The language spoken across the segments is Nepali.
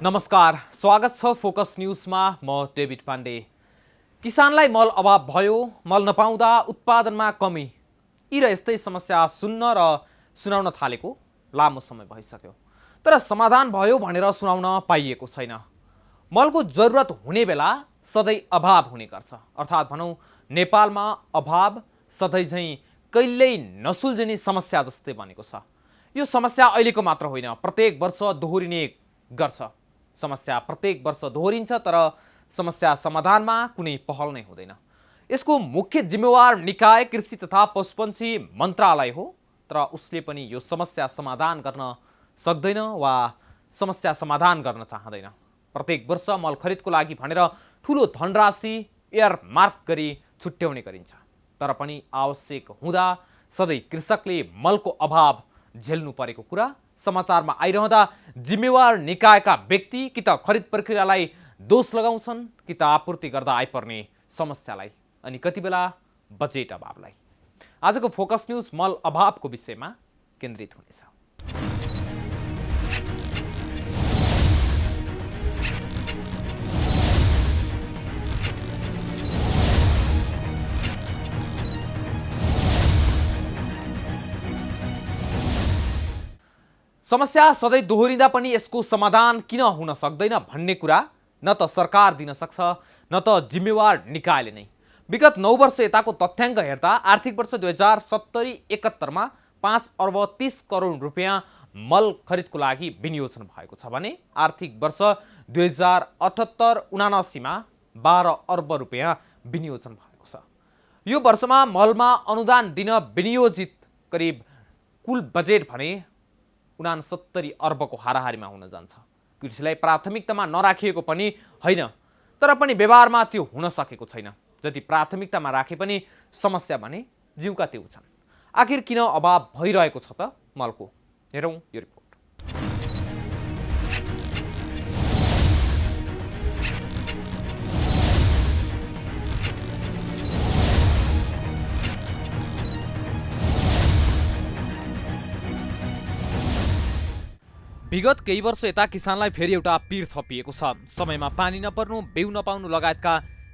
नमस्कार, स्वागत छ फोकस न्यूजमा। म डेभिड पाण्डे। किसानलाई मल अभाव भयो, मल नपाउँदा उत्पादनमा कमी, यी र यस्तै समस्या सुन्न र सुनाउन थालेको लामो समय भइसक्यो। तर समाधान भयो भनेर सुनाउन पाइएको छैन। मलको जरुरत हुने बेला सधैँ अभाव हुने गर्छ। अर्थात् भनौँ नेपालमा अभाव सधैँ झैँ कहिल्यै नसुल्झिने समस्या जस्तै बनेको छ। यो समस्या अहिलेको मात्र होइन, प्रत्येक वर्ष दोहोरिने गर्छ। समस्या प्रत्येक वर्ष दोहोरिन्छ, तर समस्या समाधानमा कुनै पहल नै हुँदैन। यसको मुख्य जिम्मेवार निकाय कृषि तथा पशुपन्छी मन्त्रालय हो, तर उसले पनि यो समस्या समाधान गर्न सक्दैन वा समस्या समाधान गर्न चाहँदैन। प्रत्येक वर्ष मल खरिदको लागि भनेर ठुलो धनराशि एयरमार्क गरी छुट्याउने गरिन्छ, तर पनि आवश्यक हुँदा सधैँ कृषकले मलको अभाव झेल्नु परेको कुरा समाचारमा आइरहँदा जिम्मेवार निकायका व्यक्ति कि त खरिद प्रक्रियालाई दोष लगाउँछन्, कि त आपूर्ति गर्दा आइपर्ने समस्यालाई, अनि कति बेला बजेट अभावलाई। आजको फोकस न्यूज मल अभावको विषयमा केन्द्रित हुनेछ। समस्या सधैँ दोहोरिँदा पनि यसको समाधान किन हुन सक्दैन भन्ने कुरा न त सरकार दिन सक्छ, न त जिम्मेवार निकायले नै। विगत 9 वर्ष यताको तथ्याङ्क हेर्दा आर्थिक वर्ष 2070-71 5 अर्ब 30 करोड रुपियाँ मल खरिदको लागि विनियोजन भएको छ भने आर्थिक वर्ष 2078-79 12 अर्ब रुपियाँ विनियोजन भएको छ। यो वर्षमा मलमा अनुदान दिन विनियोजित करिब कुल बजेट भने 69 अर्बको हाराहारीमा हुन जान्छ। कृषिलाई प्राथमिकतामा नराखिएको पनि होइन, तर पनि व्यवहारमा त्यो हुन सकेको छैन। जति प्राथमिकतामा राखे पनि समस्या भने जिउका त्यो छन्। आखिर किन अभाव भइरहेको छ त मलको? हेरौँ यो रिपोर्ट। विगत केही वर्ष यता किसानलाई फेरि एउटा पीर थपिएको छ। समयमा पानी नपर्नु, बिउ नपाउनु लगायतका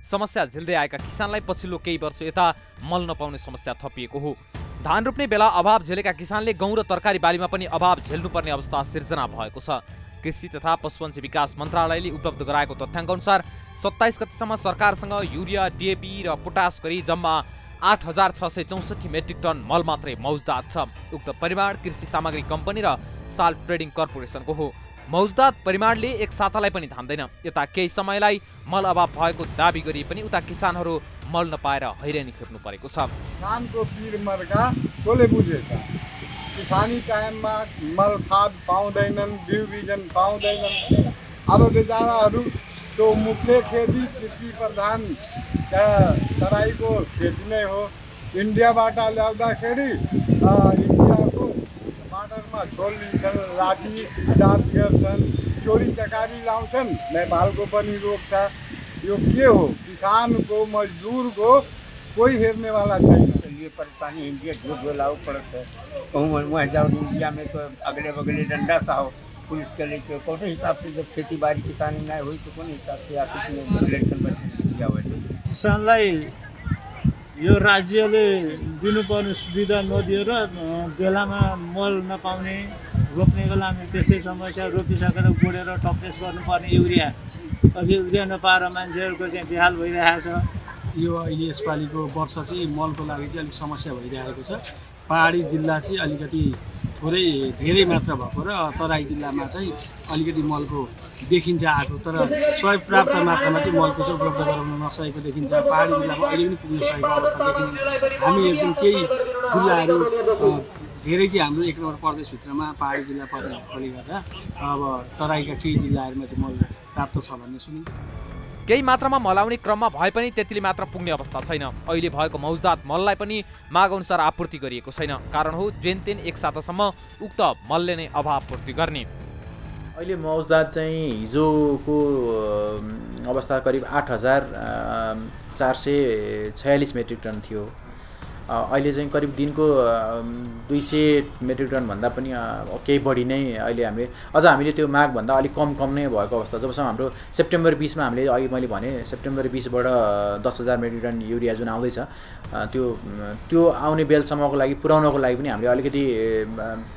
समस्या झेल्दै आएका किसानलाई पछिल्लो केही वर्ष यता मल नपाउने समस्या थपिएको हो। धान रोप्ने बेला अभाव झेलेका किसानले गहुँ र तरकारी बालीमा पनि अभाव झेल्नुपर्ने अवस्था सिर्जना भएको छ। कृषि तथा पशुपन्छी विकास मन्त्रालयले उपलब्ध गराएको तथ्याङ्क अनुसार 27 गतिसम्म सरकारसँग युरिया, डिएपी र पोटास गरी जम्मा 8664 मेट्रिक टन मल मात्रै मौजदात छ। उक्त परिमाण कृषि सामग्री कम्पनी र साल ट्रेडिङ कर्पोरेसनको हो। मौजदात परिमाणले एक सातालाई पनि धान्दैन। यता केही समयलाई मल अभाव भएको दाबी गरे पनि उता किसानहरू मल नपाएर हैरानी खेप्नु परेको छ। किसानको पीर मर्का कसले बुझेछ? किसानी टाइममा मल खाद पाउँदैनन्, बिउ बिजन पाउँदैनन्। अब बेचाराहरू त्यो मुख्य खेती कृषि प्रधान तराईको खेती नै हो। इन्डियाबाट ल्याउँदाखेरि इन्डियाको बाटरमा छोडिदिन्छन्, लाठी चार्ज गर्छन्, चोरी चकारी लाउँछन्। नेपालको पनि रोक्छ। यो के हो? किसानको मजदुरको कोई हेर्नेवाला छैन। ये परेशानी इंडिया जो बोलाओ पड़ता है वहाँ जाओ इंडिया में तो अगले बगले डंडा सा हो पुलिस के लेके कौन हिसाब से जब खेती बाड़ी किसानी ना हुई तो कौन हिसाब से इलेक्शन बच्चा हुआ किसानलाई यो राज्यले दिनुपर्ने सुविधा नदिएर बेलामा मल नपाउने, रोप्ने बेलामा त्यस्तै समस्या, रोपिसकेर गोडेर टप्रेस गर्नुपर्ने युरिया, अघि युरिया नपाएर मान्छेहरूको चाहिँ बेहाल भइरहेको छ। यो अहिले यसपालिको वर्ष चाहिँ मलको लागि चाहिँ अलिक समस्या भइरहेको छ। पहाडी जिल्ला चाहिँ अलिकति थोरै धेरै मात्रा भएको र तराई जिल्लामा चाहिँ अलिकति मलको देखिन्छ आएको, तर पर्याप्त मात्रामा चाहिँ मलको चाहिँ उपलब्ध गराउन नसकेको देखिन्छ। पहाडी जिल्लामा अहिले पनि पुग्न सकेको अवस्था देखिन्छ। हामी हेर्छौँ केही जिल्लाहरू धेरै चाहिँ हाम्रो 1 नम्बर प्रदेशभित्रमा पहाडी जिल्ला पर्ने भएकोले गर्दा अब तराईका केही जिल्लाहरूमा चाहिँ मल प्राप्त छ भन्ने सुनिन्छ। केही मात्रामा मल आउने क्रममा भए पनि त्यतिले मात्र पुग्ने अवस्था छैन। अहिले भएको मौजदात मललाई पनि माग अनुसार आपूर्ति गरिएको छैन। कारण हो जेनतेन एक सातासम्म उक्त मलले नै अभाव पूर्ति गर्ने। अहिले मौजदात चाहिँ हिजोको अवस्था करिब 8446 मेट्रिक टन थियो अहिले चाहिँ करिब दिनको 200 मेट्रिक टनभन्दा पनि केही बढी नै अहिले हामीले त्यो मागभन्दा अलिक कम नै भएको अवस्था। जबसम्म हाम्रो सेप्टेम्बर 20मा हामीले अघि मैले भने सेप्टेम्बर 20बाट 10,000 मेट्रिक टन युरिया जुन आउँदैछ त्यो आउने बेलसम्मको लागि पुर्याउनको लागि पनि हामीले अलिकति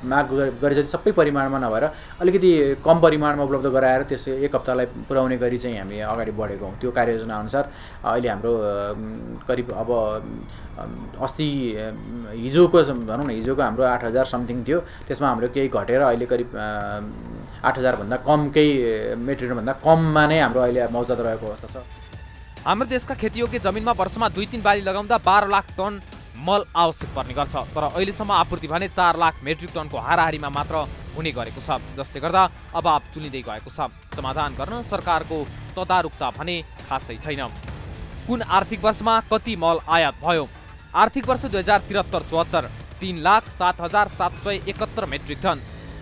माग गरे जति सबै परिमाणमा नभएर अलिकति कम परिमाणमा उपलब्ध गराएर त्यस एक हप्तालाई पुर्याउने गरी चाहिँ हामी अगाडि बढेको हौँ। त्यो कार्ययोजना अनुसार अहिले हाम्रो करिब अब अस्ति हिजोको भनौँ न हिजोको हाम्रो 8,000 समथिङ थियो, त्यसमा हाम्रो केही घटेर अहिले करिब 8,000 भन्दा कम केही मेट्रिक टनभन्दा कममा नै हाम्रो अहिले मौजत रहेको अवस्था छ। हाम्रो देशका खेतीयोग्य जमिनमा वर्षमा 2-3 बाली लगाउँदा 12 लाख टन मल आवश्यक पर्ने गर्छ, तर अहिलेसम्म आपूर्ति भने 4 लाख मेट्रिक टनको हाराहारीमा मात्र हुने गरेको छ, जसले गर्दा अभाव चुलिँदै गएको छ। समाधान गर्न सरकारको तदारुकता भने खासै छैन। कुन आर्थिक वर्षमा कति मल आयात भयो? आर्थिक वर्ष 2073-74 3,07,771 मेट्रिक टन।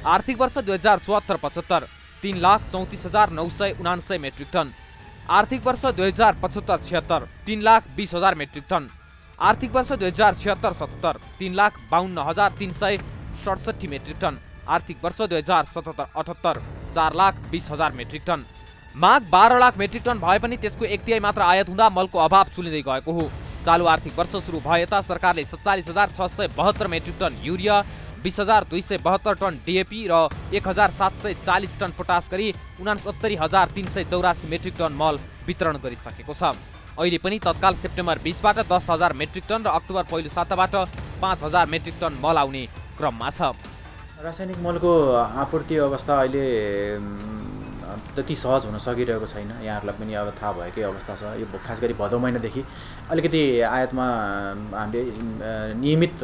आर्थिक वर्ष 2074-75 3,34,979 मेट्रिक टन। आर्थिक वर्ष 2075-76 3,20,000 मेट्रिक टन। आर्थिक वर्ष 2076-77 3,52,367 मेट्रिक टन। आर्थिक वर्ष 2077-78 4,20,000 मेट्रिक टन। माग 12 लाख मेट्रिक टन भए पनि त्यसको 1/3 मात्र आयात हुँदा मलको अभाव चुलिँदै गएको हो। चालु आर्थिक वर्ष सुरु भए यता सरकारले 47,672 metric ton urea, 20,272 ton DAP र 1,740 टन पोटास गरी 69,384 मेट्रिक टन मल वितरण गरिसकेको छ। अहिले पनि तत्काल सेप्टेम्बर 20बाट 10,000 मेट्रिक टन र अक्टोबर पहिलो साताबाट 5,000 मेट्रिक टन मल आउने क्रममा छ। रासायनिक मलको आपूर्ति अवस्था अहिले त्यति सहज हुन सकिरहेको छैन। यहाँहरूलाई पनि अब थाहा भएकै अवस्था छ। यो खास गरी भदौ महिनादेखि अलिकति आयातमा हामीले नियमित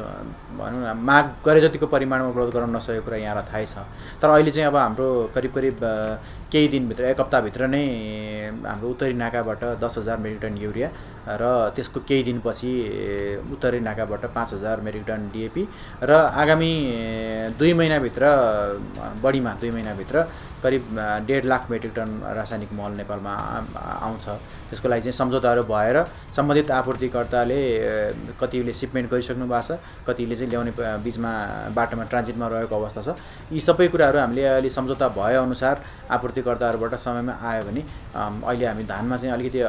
भनौँ न माग गरे जतिको परिमाणमा उपलब्ध गराउन नसकेको कुरा यहाँलाई थाहै छ। तर अहिले चाहिँ अब हाम्रो करिब केही दिनभित्र एक हप्ताभित्र नै हाम्रो उत्तरी नाकाबाट 10,000 मेट्रिक टन युरिया र त्यसको केही दिनपछि उत्तरी नाकाबाट 5,000 मेट्रिक टन डिएपी र आगामी 2 महिनाभित्र बढीमा 2 महिनाभित्र करिब 1.5 लाख मेट्रिक टन रासायनिक मल नेपालमा आउँछ। त्यसको लागि चाहिँ सम्झौताहरू भएर सम्बन्धित आपूर्तिकर्ताले कतिले सिपमेन्ट गरिसक्नु भएको छ, कतिले चाहिँ ल्याउने बिचमा बाटोमा ट्रान्जिटमा रहेको अवस्था छ। यी सबै कुराहरू हामीले अहिले सम्झौता भएअनुसार आपूर्तिकर्ताहरूबाट समयमा आयो भने अहिले हामी धानमा चाहिँ अलिकति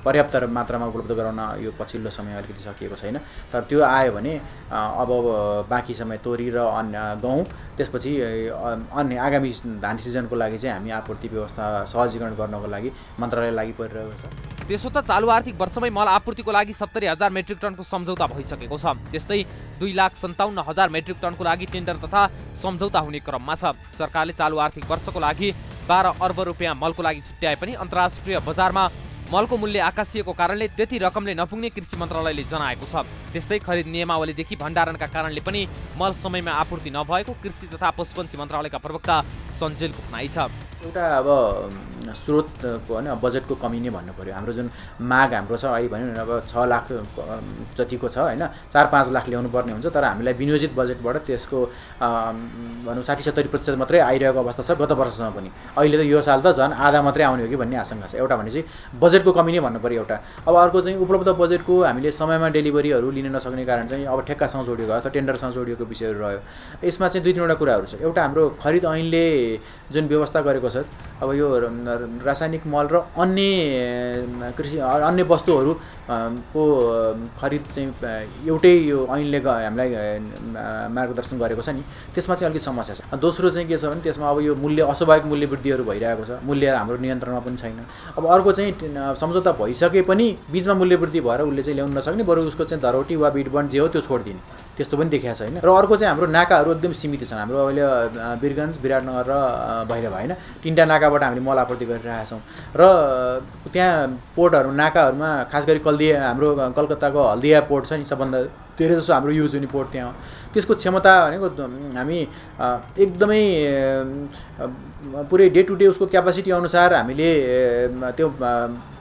पर्याप्त मात्रामा उपलब्ध गराउन यो पछिल्लो समय अलिकति सकिएको छैन। तर त्यो आयो भने अब बाँकी समय तोरी र अन्य गहुँ, त्यसपछि अन्य आगामी धान सिजनको लागि चाहिँ हामी आपूर्ति व्यवस्था सहजीकरण गर्नको लागि मन्त्रालय लागि परिरहेको छ। त्यसो त चालु आर्थिक वर्षमै मल आपूर्तिको लागि 70,000 मेट्रिक टनको सम्झौता भइसकेको छ। त्यस्तै 2,57,000 मेट्रिक टनको लागि टेन्डर तथा सम्झौता हुने क्रममा छ। सरकारले चालु आर्थिक वर्षको लागि 12 अर्ब रुपियाँ मलको लागि छुट्याए पनि अन्तर्राष्ट्रिय बजारमा मलको मूल्य आकाशिएको कारणले त्यति रकमले नपुग्ने कृषि मन्त्रालयले जनाएको छ। त्यस्तै खरिद नियमावलीदेखि भण्डारणका कारणले पनि मल समयमा आपूर्ति नभएको कृषि तथा पशुपन्छी मन्त्रालयका प्रवक्ता सञ्जेलको भनाइ छ। एउटा अब स्रोतको होइन बजेटको कमी नै भन्नु पऱ्यो। हाम्रो जुन माग हाम्रो छ अहिले भन्यो भने अब 6 लाख जतिको छ होइन, 4-5 लाख ल्याउनु पर्ने हुन्छ, तर हामीलाई विनियोजित बजेटबाट त्यसको भनौँ 60-70% मात्रै आइरहेको अवस्था छ गत वर्षसम्म पनि। अहिले त यो साल त झन् आधा मात्रै आउने हो कि भन्ने आशंका छ। एउटा भनेपछि बजेटको कमी नै भन्नु पऱ्यो एउटा। अब अर्को चाहिँ उपलब्ध बजेटको हामीले समयमा डेलिभरीहरू लिन नसक्ने कारण चाहिँ अब ठेक्कासँग जोडिएको अथवा टेन्डरसँग जोडिएको विषयहरू रह्यो। यसमा चाहिँ 2-3वटा कुराहरू छ। एउटा हाम्रो खरिद ऐनले जुन व्यवस्था गरेको छ, अब यो रासायनिक मल र अन्य वस्तुहरू को खरिद चाहिँ एउटै यो ऐनले हामीलाई मार्गदर्शन गरेको छ नि, त्यसमा चाहिँ अलिकति समस्या छ। दोस्रो चाहिँ के छ भने त्यसमा अब यो मूल्य अस्वाभाविक मूल्य वृद्धिहरू भइरहेको छ, मूल्य हाम्रो नियन्त्रणमा पनि छैन। अब अर्को चाहिँ सम्झौता भइसके पनि बिचमा मूल्य वृद्धि भएर उसले चाहिँ ल्याउन नसक्ने, बरु उसको चाहिँ धरोटी वा बिटबन्ड जे हो त्यो छोडिदिने, त्यस्तो पनि देखिएको छ होइन। र अर्को चाहिँ हाम्रो नाकाहरू एकदम सीमित छन्। हाम्रो अहिले वीरगञ्ज, विराटनगर र भैरव होइन, 3टा नाकाबाट हामीले मल आपूर्ति गरिरहेका छौँ। र त्यहाँ पोर्टहरू नाकाहरूमा खास गरी हाम्रो कलकत्ताको हल्दिया पोर्ट छ नि, सबभन्दा धेरै जसो हाम्रो युज हुने पोर्ट त्यहाँ हो। त्यसको क्षमता भनेको हामी एकदमै पुरै डे टु डे उसको क्यापासिटी अनुसार हामीले त्यो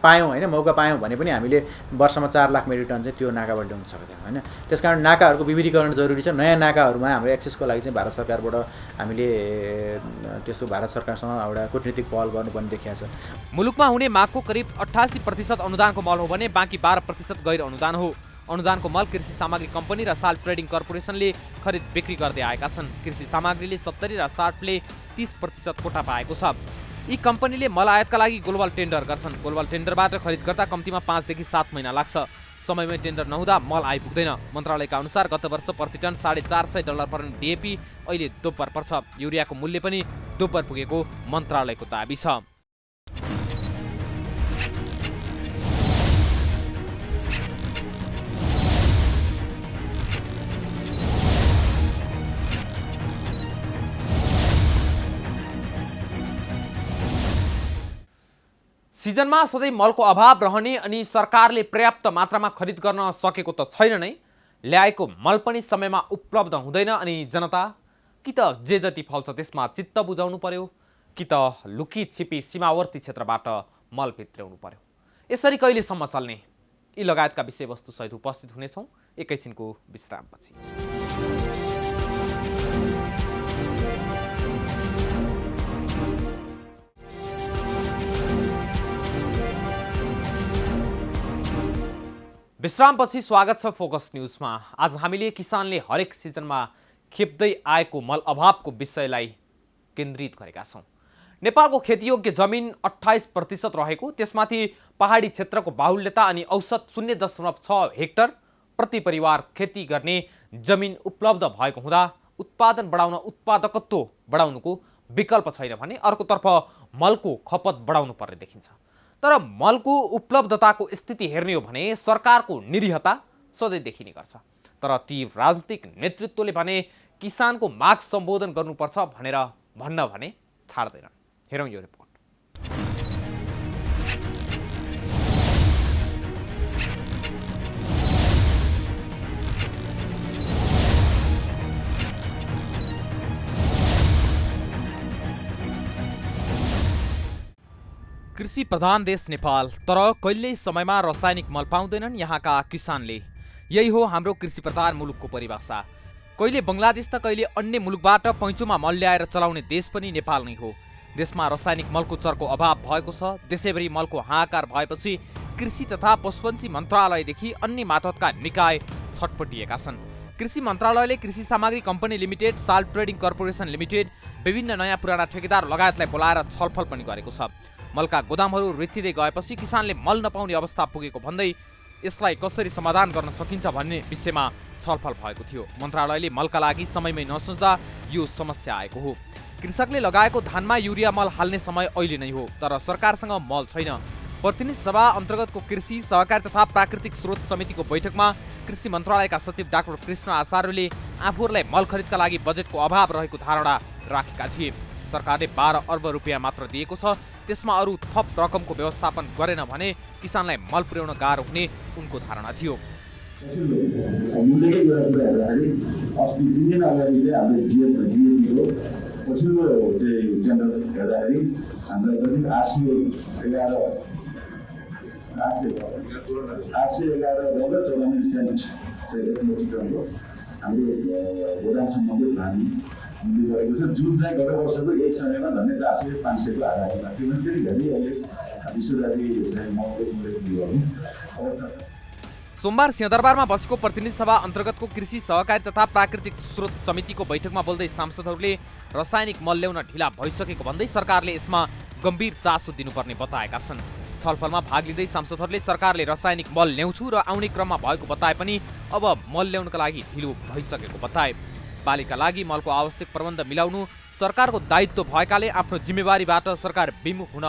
पायौँ होइन, मौका पायौँ भने पनि हामीले वर्षमा 4 लाख मेट्रिक टन चाहिँ त्यो नाकाबाट ल्याउन सक्दैनौँ होइन। त्यसकारण नाकाहरूको विविधीकरण जरुरी छ। नयाँ नाकाहरूमा हाम्रो एक्सेसको लागि चाहिँ भारत सरकारबाट हामीले त्यस्तो भारत सरकारसँग एउटा कूटनीतिक पहल गर्नुपर्ने देखिएको छ। मुलुकमा हुने मागको करिब 88% अनुदानको मल हो भने बाँकी 12% गैर अनुदान हो। अनुदानको मल कृषि सामग्री कम्पनी र साल्ट ट्रेडिङ कर्पोरेसनले खरिद बिक्री गर्दै आएका छन्। कृषि सामग्रीले 70 र साल्टले 30% कोटा पाएको छ। यी कम्पनीले मल आयातका लागि ग्लोबल टेन्डर गर्छन्। ग्लोबल टेन्डरबाट खरिद गर्दा कम्तीमा 5 देखि 7 महिना लाग्छ। समयमै टेन्डर नहुँदा मल आइपुग्दैन। मन्त्रालयका अनुसार गत वर्ष प्रति टन $450 पर्ने डिएपी अहिले दोब्बर पर्छ। युरियाको मूल्य पनि दोब्बर पुगेको मन्त्रालयको दाबी छ। सिजनमा सधैँ मलको अभाव रहने अनि सरकारले पर्याप्त मात्रामा खरिद गर्न सकेको त छैन नै, ल्याएको मल पनि समयमा उपलब्ध हुँदैन अनि जनता कि त जे जति फल्छ त्यसमा चित्त बुझाउनु पर्यो कि त लुकी छिपी सीमावर्ती क्षेत्रबाट मल भित्र्याउनु पर्यो। यसरी कहिलेसम्म चल्ने? यी लगायतका विषयवस्तु सहित उपस्थित हुनेछौँ एकैछिनको विश्रामपछि। विश्रामपछि स्वागत छ फोकस न्यूजमा। आज हामीले किसानले हरेक सिजनमा खेप्दै आएको मल अभावको विषयलाई केन्द्रित गरेका छौँ। नेपालको खेतीयोग्य जमिन 28% रहेको, त्यसमाथि पहाडी क्षेत्रको बाहुल्यता अनि औसत 0.6 हेक्टर प्रति परिवार खेती गर्ने जमिन उपलब्ध भएको हुँदा उत्पादन बढाउन उत्पादकत्व बढाउनुको विकल्प छैन भने अर्कोतर्फ मलको खपत बढाउनु पर्ने देखिन्छ। तर मलको उपलब्धताको स्थिति हेर्ने हो भने सरकारको निरीहता सधैँ देखिने गर्छ। तर ती राजनीतिक नेतृत्वले भने किसानको माग सम्बोधन गर्नुपर्छ भनेर भन्न भने छाड्दैनन्। हेरौँ यो रिपोर्ट। कृषि प्रधान देश नेपाल, तर कहिल्यै समयमा रासायनिक मल पाउँदैनन् यहाँका किसानले। यही हो हाम्रो कृषि प्रधान मुलुकको परिभाषा। कहिले बङ्गलादेश त कहिले अन्य मुलुकबाट पैँचोमा मल ल्याएर चलाउने देश पनि नेपाल नै हो। देशमा रासायनिक मलको चर्को अभाव भएको छ। देशैभरि मलको हाहाकार भएपछि कृषि तथा पशुपन्छी मन्त्रालयदेखि अन्य मातहतका निकाय छटपटिएका छन्। कृषि मन्त्रालयले कृषि सामग्री company limited, salt trading corporation limited, विभिन्न नयाँ पुराना ठेकेदार लगायतलाई बोलाएर छलफल पनि गरेको छ। मलका गोदामहरू रित्तिँदै गएपछि किसानले मल नपाउने अवस्था पुगेको भन्दै यसलाई कसरी समाधान गर्न सकिन्छ भन्ने विषयमा छलफल भएको थियो। मन्त्रालयले मलका लागि समयमै नसोच्दा यो समस्या आएको हो। कृषकले लगाएको धानमा युरिया मल हाल्ने समय अहिले नै हो, तर सरकारसँग मल छैन। प्रतिनिधि सभा अन्तर्गतको कृषि, सहकारी तथा प्राकृतिक स्रोत समितिको बैठकमा कृषि मन्त्रालयका सचिव डाक्टर कृष्ण आचार्यले आफूहरूलाई मल खरिदका लागि बजेटको अभाव रहेको धारणा राखेका थिए। सरकारले 12 अर्ब रुपियाँ मात्र दिएको छ, त्यसमा अरू थप रकमको व्यवस्थापन गरेन भने किसानलाई मल पुर्याउन गाह्रो हुने उनको धारणा थियो। जुन चाहिँ गत वर्षको यही समयमा झन्डै 400-500 को आधारमा त्यो पनि फेरि अहिले विश्वव्यापी सोमबार सिंहदरबारमा बसेको प्रतिनिधि सभा अन्तर्गतको कृषि, सहकारी तथा प्राकृतिक स्रोत समितिको बैठकमा बोल्दै सांसदहरूले रासायनिक मल ल्याउन ढिला भइसकेको भन्दै सरकारले यसमा गम्भीर चासो दिनुपर्ने बताएका छन्। छलफलमा भाग लिँदै सांसदहरूले सरकारले रासायनिक मल ल्याउँछु र आउने क्रममा भएको बताए पनि अब मल ल्याउनका लागि ढिलो भइसकेको बताए। बालीका लागि मलको आवश्यक प्रबन्ध मिलाउनु सरकारको दायित्व भएकाले आफ्नो जिम्मेवारीबाट सरकार विमुख हुन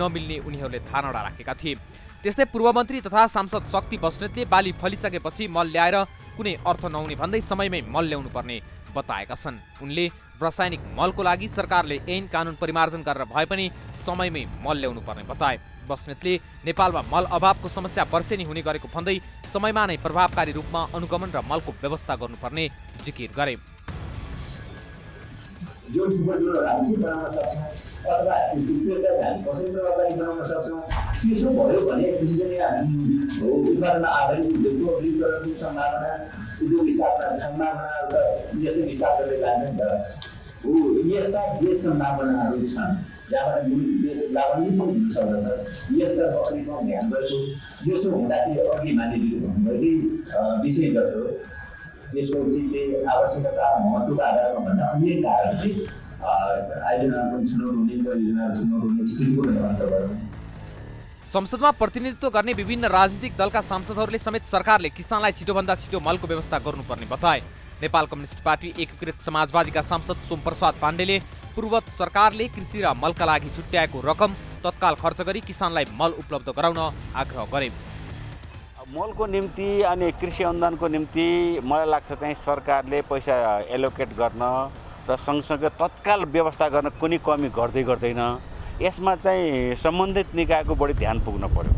नमिल्ने उनीहरूले धारणा राखेका थिए। त्यस्तै पूर्व मन्त्री तथा सांसद शक्ति बस्नेतले बाली फलिसकेपछि मल ल्याएर कुनै अर्थ नहुने भन्दै समयमै मल ल्याउनु पर्ने बताएका छन्। उनले रासायनिक मलको लागि सरकारले ऐन कानुन परिमार्जन गरेर भए पनि समयमै मल ल्याउनु पर्ने बताए। बस्नेतले नेपालमा मल अभावको समस्या वर्षेनी हुने गरेको भन्दै समयमा नै प्रभावकारी रूपमा अनुगमन र मलको व्यवस्था गर्नुपर्ने जिकिर गरे। जो हामी बनाउन सक्छौँ अथवा हामी कसैको अगाडि बनाउन सक्छौँ, त्यसो भयो भने त्यसरी उत्पादन आधारित उद्योगको सम्भावना, उद्योग स्थापनाको सम्भावना र यस्तै विस्तार गर्दै जान्छ नि त। यस्ता जे सम्भावनाहरू छन् जहाँबाट देश लाभान्वित पनि हुन सक्दछ। यसतर्फ अलिक कम ध्यान गऱ्यो। यसो हुँदाखेरि अघि मानिलिनु भन्नुभयो कि विषयगत हो, यसको चिजले आवश्यकता महत्त्वको आधारमा भन्दा अन्य कारण चाहिँ आयोजनाहरू पनि छनौट हुने, परियोजनाहरू छनौट हुने स्थितिको निर्माण गरौँ। संसदमा प्रतिनिधित्व गर्ने विभिन्न राजनीतिक दलका सांसदहरूले समेत सरकारले किसानलाई छिटोभन्दा छिटो मलको व्यवस्था गर्नुपर्ने बताए। नेपाल कम्युनिस्ट पार्टी एकीकृत समाजवादीका सांसद सोमप्रसाद पाण्डेले पूर्व सरकारले कृषि र मलका लागि छुट्याएको रकम तत्काल खर्च गरी किसानलाई मल उपलब्ध गराउन आग्रह गरे। मलको निम्ति अनि कृषि अनुदानको निम्ति मलाई लाग्छ चाहिँ सरकारले पैसा एलोकेट गर्न र सँगसँगै तत्काल व्यवस्था गर्न कुनै कमी गर्दैन। यसमा चाहिँ सम्बन्धित निकायको बढी ध्यान पुग्न पर्यो।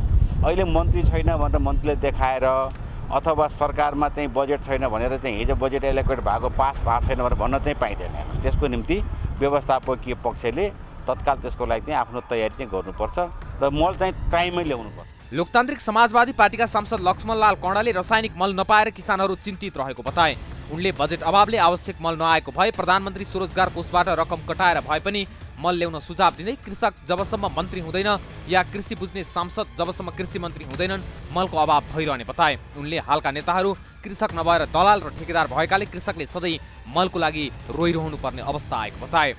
अहिले मन्त्री छैन भनेर मन्त्रीले देखाएर अथवा सरकारमा चाहिँ बजेट छैन भनेर चाहिँ हिजो बजेट एलोकेट भएको पास भएको छैन भनेर भन्न चाहिँ पाइँदैन। त्यसको निम्ति व्यवस्थापकीय पक्षले तत्काल त्यसको लागि चाहिँ आफ्नो तयारी चाहिँ गर्नुपर्छ र मल चाहिँ टाइममै ल्याउनुपर्छ। लोकतान्त्रिक समाजवादी पार्टीका सांसद लक्ष्मणलाल कौडाले रासायनिक मल नपाएर किसानहरू चिन्तित रहेको बताए। उनले बजेट अभावले आवश्यक मल नआएको भए प्रधानमन्त्री स्वरोजगार कोषबाट रकम कटाएर भए पनि मल ल्याउन सुझाव दिँदै कृषक जबसम्म मन्त्री हुँदैन या कृषि बुझ्ने सांसद जबसम्म कृषि मन्त्री हुँदैनन् मलको अभाव भइरहने बताए। उनले हालका नेताहरू कृषक नभएर दलाल र ठेकेदार भएकाले कृषकले सधैँ मलको लागि रोइरहनु पर्ने अवस्था आएको बताए।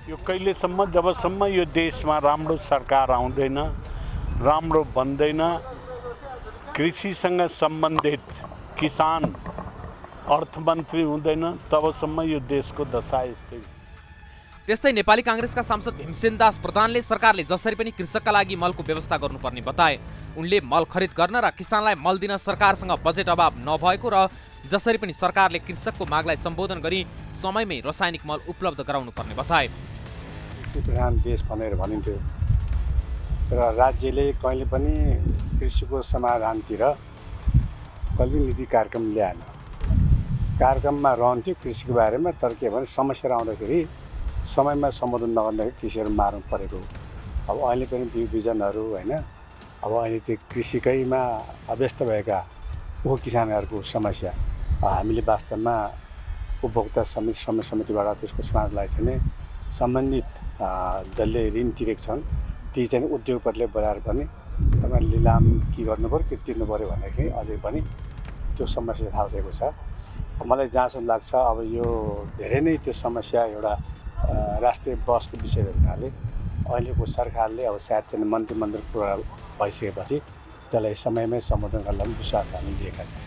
यो कहिलेसम्म जबसम्म यो देशमा राम्रो सरकार आउँदैन, राम्रो बन्दैन, कृषिसँग सम्बन्धित किसान अर्थमन्त्री हुँदैन, तबसम्म यो देशको दशा यस्तै। त्यस्तै नेपाली कांग्रेसका सांसद भीमसेन दास प्रधानले सरकारले जसरी पनि कृषकका लागि मलको व्यवस्था गर्नुपर्ने बताए। उनले मल खरिद गर्न र किसानलाई मल दिन सरकारसँग बजेट अभाव नभएको र जसरी पनि सरकारले कृषकको मागलाई सम्बोधन गरी समयमै रासायनिक मल उपलब्ध गराउनुपर्ने बताए। कृषि प्रधान देश भनेर भनिन्थ्यो र राज्यले कहिले पनि कृषिको समाधानतिर कहिले पनि नीति कार्यक्रम ल्याएन। कार्यक्रममा रहन्थ्यो कृषिको बारेमा, तर के भने समस्या आउँदाखेरि समयमा सम्बोधन नगर्दाखेरि कृषिहरू मार्नु परेको। अब अहिले पनि बिउ बिजनहरू होइन, अब अहिले त्यो कृषिकैमा अभ्यस्त भएका किसानहरूको समस्या हामीले वास्तवमा उपभोक्ता समितिबाट त्यसको समाजलाई चाहिँ सम्बन्धित जसले ऋण तिरेको छन् ती चाहिँ उद्योगहरूले बोलाएर पनि तपाईँले लिलाम के गर्नु पऱ्यो के तिर्नु पऱ्यो भन्दाखेरि अझै पनि त्यो समस्या थाहा दिएको छ। मलाई जहाँसम्म लाग्छ अब यो धेरै नै त्यो समस्या एउटा राष्ट्रिय बहसको विषय हुनाले अहिलेको सरकारले अब सायद चाहिँ मन्त्रीमण्डल पुरा भइसकेपछि त्यसलाई समयमै सम्बोधन गर्न विश्वास हामी लिएका छौँ।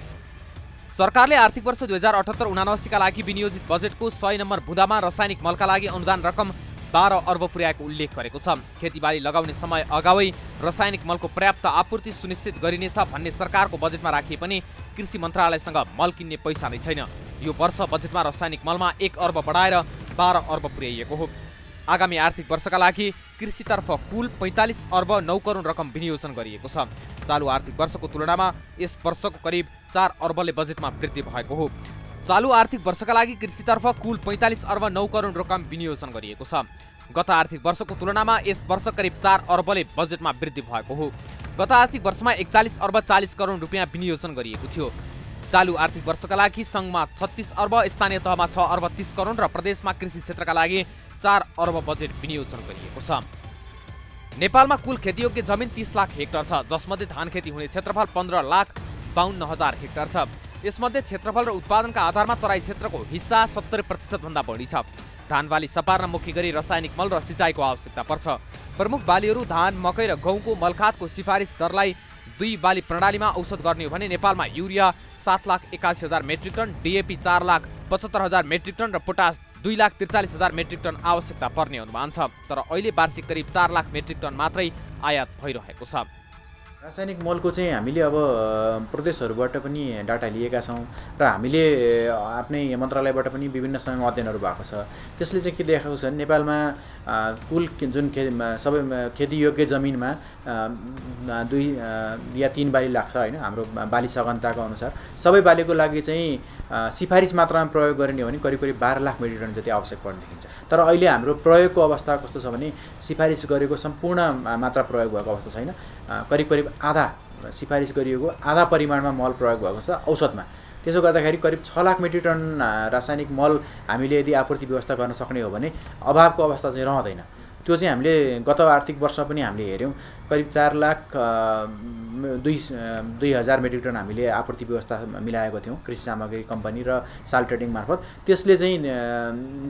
सरकारले आर्थिक वर्ष 2078-79 का लागि विनियोजित बजेटको 100 नम्बर बुँदामा रासायनिक मलका लागि अनुदान रकम 12 अर्ब पुर्याएको उल्लेख गरेको छ। खेतीबाली लगाउने समय अगावै रासायनिक मलको पर्याप्त आपूर्ति सुनिश्चित गरिनेछ भन्ने सरकारको बजेटमा राखिए पनि कृषि मन्त्रालयसँग मल किन्ने पैसा नै छैन। यो वर्ष बजेटमा रासायनिक मलमा 1 अर्ब बढाएर 12 अर्ब पुर्याइएको हो। आगामी आर्थिक वर्षका लागि कृषितर्फ कुल 45 अर्ब 9 करोड रकम विनियोजन गरिएको छ। चालु आर्थिक वर्षको तुलनामा यस वर्षको करिब 4 अर्बले बजेटमा वृद्धि भएको हो। चालु आर्थिक वर्षका लागि कृषितर्फ कुल 45 अर्ब 9 करोड रकम विनियोजन गरिएको छ। गत आर्थिक वर्षको तुलनामा यस वर्ष करिब 4 अर्बले बजेटमा वृद्धि भएको हो। गत आर्थिक वर्षमा 41 अर्ब 40 करोड रुपियाँ विनियोजन गरिएको थियो। चालु आर्थिक वर्षका लागि सङ्घमा 36 अर्ब, स्थानीय तहमा 6 अर्ब 30 करोड र प्रदेशमा कृषि क्षेत्रका लागि 4 अर्ब बजेट विनियोजन गरिएको छ। नेपालमा कुल खेतीयोग्य जमिन 30 लाख हेक्टर छ, जसमध्ये धान खेती हुने क्षेत्रफल 15,52,000 हेक्टर छ। यसमध्ये क्षेत्रफल र उत्पादनका आधारमा तराई क्षेत्रको हिस्सा 70% भन्दा बढी छ। धान बाली सपार्न मुख्य गरी रासायनिक मल र सिँचाइको आवश्यकता पर्छ। प्रमुख बालीहरू धान, मकै र गहुँको मलखातको सिफारिस दरलाई 2 बाली प्रणालीमा औसत गर्ने हो भने नेपालमा urea 7,81,000 metric ton, DAP 4,75,000 metric ton र पोटास 2,43,000 मेट्रिक टन आवश्यकता पर्ने अनुमान छ। तर अहिले वार्षिक करिब 4 लाख मेट्रिक टन मात्रै आयात भइरहेको छ। रासायनिक मलको चाहिँ हामीले अब प्रदेशहरूबाट पनि डाटा लिएका छौँ र हामीले आफ्नै मन्त्रालयबाट पनि विभिन्न समय अध्ययनहरू भएको छ। त्यसले चाहिँ के देखाएको छ भने नेपालमा कुल जुन सबै खेतीयोग्य जमिनमा 2 या 3 बाली लाग्छ होइन, हाम्रो बाली सघनताको अनुसार सबै बालीको लागि चाहिँ सिफारिस मात्रामा प्रयोग गर्ने हो भने करिब 12 लाख मेट्रिक टन जति आवश्यक पर्ने देखिन्छ। तर अहिले हाम्रो प्रयोगको अवस्था कस्तो छ भने सिफारिस गरेको सम्पूर्ण मात्रा प्रयोग भएको अवस्था छैन। करिब आधा सिफारिस गरिएको आधा परिमाणमा मल प्रयोग भएको छ औसतमा। त्यसो गर्दाखेरि करिब 6 लाख मेट्रिक टन रासायनिक मल हामीले यदि आपूर्ति व्यवस्था गर्न सक्ने हो भने अभावको अवस्था चाहिँ रहँदैन। त्यो चाहिँ हामीले गत आर्थिक वर्ष पनि हामीले हेऱ्यौँ करिब 4,02,000 मेट्रिक टन हामीले आपूर्ति व्यवस्था मिलाएको थियौँ कृषि सामग्री कम्पनी र साल ट्रेडिङ मार्फत। त्यसले चाहिँ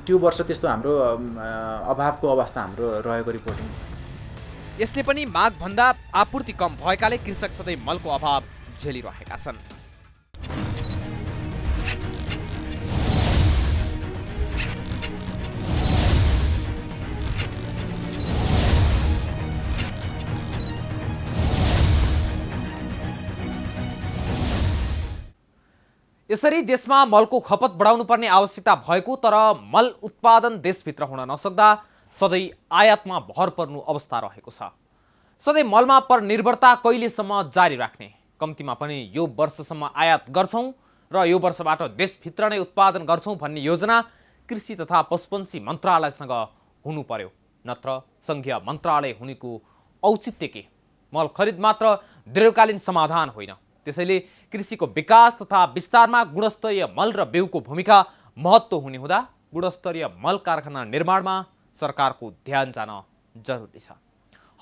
त्यो वर्ष त्यस्तो हाम्रो अभावको अवस्था हाम्रो रहेको रिपोर्टिङ। यसले पनि मागभन्दा आपूर्ति कम भएकाले कृषक सधैँ मलको अभाव झेलिरहेका छन्। यसरी देशमा मलको खपत बढाउनु पर्ने आवश्यकता भएको तर मल उत्पादन देशभित्र हुन नसक्दा सधैँ आयातमा भर पर्नु अवस्था रहेको छ। सधैँ मलमा परनिर्भरता कहिलेसम्म जारी राख्ने? कम्तीमा पनि यो वर्षसम्म आयात गर्छौं र यो वर्षबाट देशभित्र नै उत्पादन गर्छौं भन्ने योजना कृषि तथा पशुपन्छी मन्त्रालयसँग हुनु पर्यो, नत्र संघीय मन्त्रालय हुनेको औचित्य के? मल खरिद मात्र दीर्घकालीन समाधान होइन। त्यसैले कृषिको विकास तथा विस्तारमा गुणस्तरीय मल र बिउको भूमिका महत्त्व हुने हुँदा गुणस्तरीय मल कारखाना निर्माणमा सरकारको ध्यान जान जरुरी छ।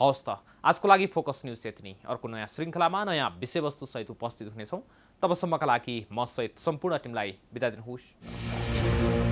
हवस् त आजको लागि फोकस न्यूज यति नै। अर्को नयाँ श्रृङ्खलामा नयाँ विषयवस्तु सहित उपस्थित हुनेछौँ। तबसम्मका लागि म सहित सम्पूर्ण टिमलाई बिदा दिनुहोस्। नमस्कार।